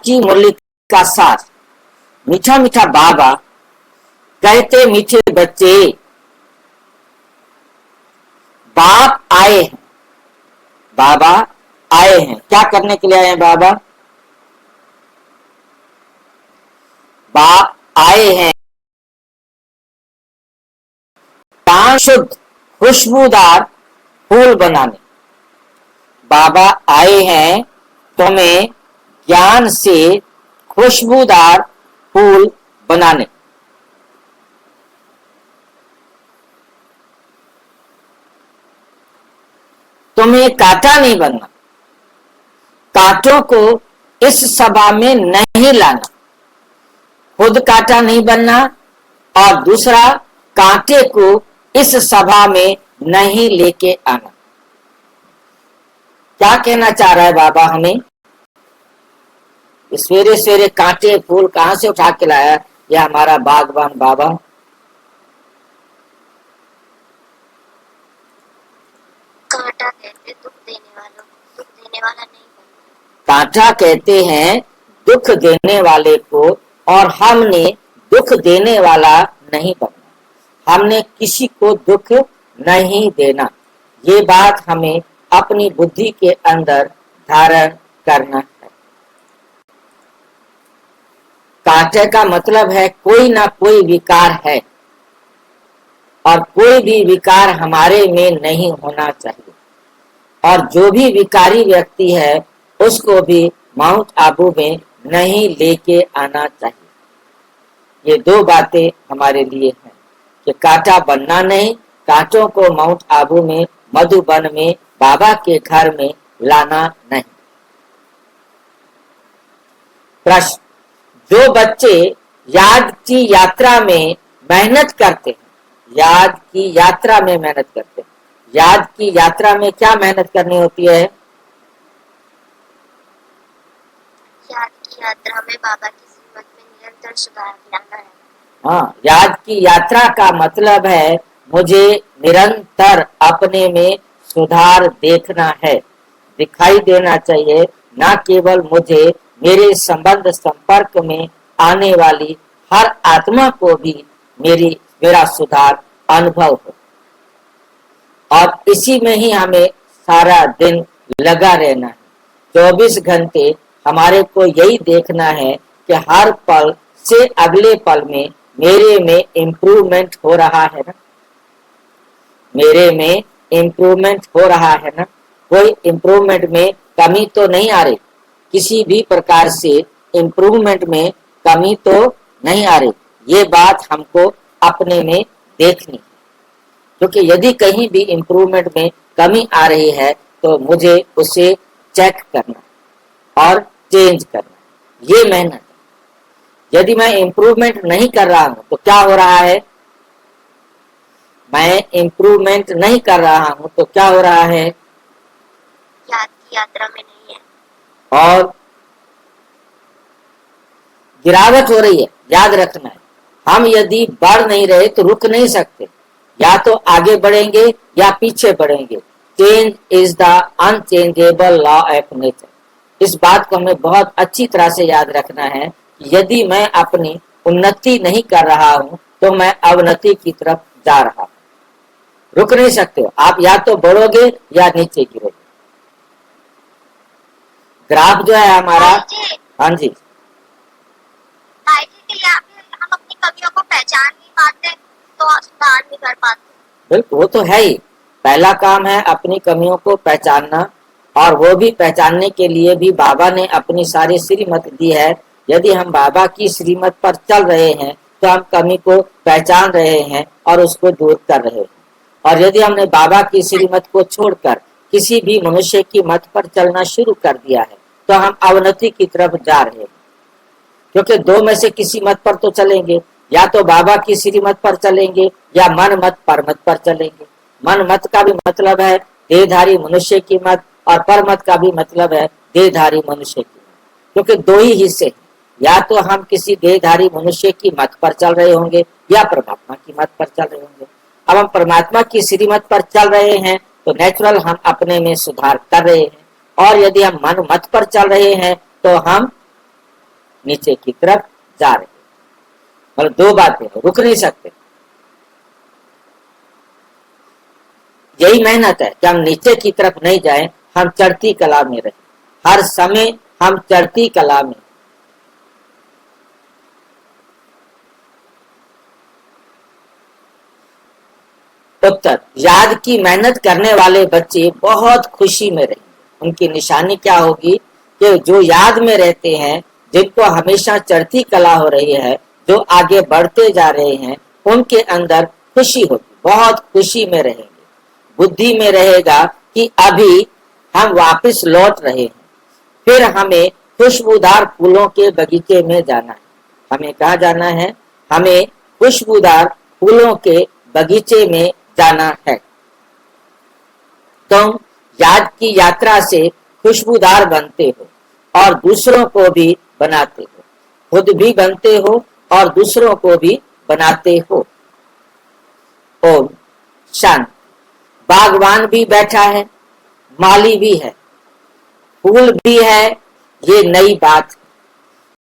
कच्ची मूली का सार। मीठा मीठा बाबा कहते मीठे बच्चे, बाप आए हैं। बाबा आए हैं, क्या करने के लिए आए हैं बाबा? बाप आए हैं शुद्ध खुशबूदार फूल बनाने। बाबा आए हैं तुम्हें ज्ञान से खुशबूदार फूल बनाने। तुम्हें कांटा नहीं बनना, कांटों को इस सभा में नहीं लाना। खुद कांटा नहीं बनना और दूसरा कांटे को इस सभा में नहीं लेके आना। क्या कहना चाह रहा है बाबा हमें? सवेरे सवेरे कांटे फूल कहां से उठा के लाया यह हमारा बागवान बाबा? कांटा कहते दुख देने वाला नहीं बनना। कांटा कहते हैं दुख देने वाले को, और हमने दुख देने वाला नहीं बनना। हमने किसी को दुख नहीं देना। ये बात हमें अपनी बुद्धि के अंदर धारण करना है। कांटे का मतलब है कोई ना कोई विकार है, और कोई भी विकार हमारे में नहीं होना चाहिए। और जो भी विकारी व्यक्ति है उसको भी माउंट आबू में नहीं लेके आना चाहिए। ये दो बातें हमारे लिए हैं कि कांटा बनना नहीं, कांटों को माउंट आबू में, मधुबन में, बाबा के घर में लाना नहीं। प्रश्न, जो बच्चे याद की यात्रा में मेहनत करते हैं, याद की यात्रा में मेहनत करते हैं, याद की यात्रा में क्या मेहनत करनी होती है? याद की यात्रा में बाबा की श्रीमत में निरंतर सुधार लाना है। हाँ, याद की यात्रा का मतलब है मुझे निरंतर अपने में सुधार देखना है, दिखाई देना चाहिए। न केवल मुझे, मेरे संबंध संपर्क में आने वाली हर आत्मा को भी मेरा सुधार अनुभव हो। और इसी में ही हमें सारा दिन लगा रहना है। 24 घंटे हमारे को यही देखना है कि हर पल से अगले पल में मेरे में इम्प्रूवमेंट हो रहा है ना, मेरे में इम्प्रूवमेंट हो रहा है ना। कोई इम्प्रूवमेंट में कमी तो नहीं आ रही, किसी भी प्रकार से इम्प्रूवमेंट में कमी तो नहीं आ रही। ये बात हमको अपने में देखनी है, क्योंकि यदि कहीं भी इम्प्रूवमेंट में कमी आ रही है तो मुझे उसे चेक करना और चेंज करना, ये मेहनत है। यदि मैं इम्प्रूवमेंट नहीं कर रहा हूं तो क्या हो रहा है? मैं इम्प्रूवमेंट नहीं कर रहा हूं तो क्या हो रहा है? याद की यात्रा में नहीं है और गिरावट हो रही है। याद रखना है, हम यदि बढ़ नहीं रहे तो रुक नहीं सकते, या तो आगे बढ़ेंगे या पीछे बढ़ेंगे। Change is the unchangeable law of nature. इस बात को हमें बहुत अच्छी तरह से याद रखना है कि यदि मैं अपनी उन्नति नहीं कर रहा हूं तो मैं अवनति की तरफ जा रहा हूं। रुक नहीं सकते हो आप, या तो बढ़ोगे या नीचे गिरोगे। ग्राफ जो है हमारा, हाँ जी, के लिए हम अपनी कमियों को पहचान नहीं पाते तो सुधार नहीं कर पाते। बिल्कुल, वो तो है ही। पहला काम है अपनी कमियों को पहचानना, और वो भी पहचानने के लिए भी बाबा ने अपनी सारी श्रीमत दी है। यदि हम बाबा की श्रीमत पर चल रहे हैं तो हम कमी को पहचान रहे हैं और उसको दूर कर रहे हैं। और यदि हमने बाबा की श्रीमत को छोड़कर किसी भी मनुष्य की मत पर चलना शुरू कर दिया है तो हम अवनति की तरफ जा रहे हैं। क्योंकि दो में से किसी मत पर तो चलेंगे, या तो बाबा की श्रीमत पर चलेंगे या मन मत पर मत पर चलेंगे। मन मत का भी मतलब है देहधारी मनुष्य की मत, और पर मत का भी मतलब है देहधारी मनुष्य की मत। क्योंकि दो ही हिस्से, या तो हम किसी देहधारी मनुष्य की मत पर चल रहे होंगे या परमात्मा की मत पर चल रहे होंगे। अब हम परमात्मा की श्रीमत पर चल रहे हैं तो नेचुरल हम अपने में सुधार कर रहे हैं, और यदि हम मन मत पर चल रहे हैं तो हम नीचे की तरफ जा रहे हैं। मतलब दो बातें हैं, रुक नहीं सकते। यही मेहनत है कि हम नीचे की तरफ नहीं जाएं, हम चढ़ती कला में रहें, हर समय हम चढ़ती कला में। उत्तर, याद की मेहनत करने वाले बच्चे बहुत खुशी में रहेंगे। उनकी निशानी क्या होगी कि जो याद में रहते हैं, जिनको हमेशा चढ़ती कला हो रही है, जो आगे बढ़ते जा रहे हैं, उनके अंदर खुशी होगी, बहुत खुशी में रहेंगे। बुद्धि में रहेगा कि अभी हम वापस लौट रहे हैं, फिर हमें खुशबूदार फूलों के बगीचे में जाना है। हमें कहाँ जाना है? हमें खुशबूदार फूलों के बगीचे में जाना है। तुम याद की यात्रा से खुशबूदार बनते हो और दूसरों को भी बनाते हो, खुद भी बनते हो और दूसरों को भी बनाते हो। ओम शांति। बागवान भी बैठा है, माली भी है, फूल भी है, ये नई बात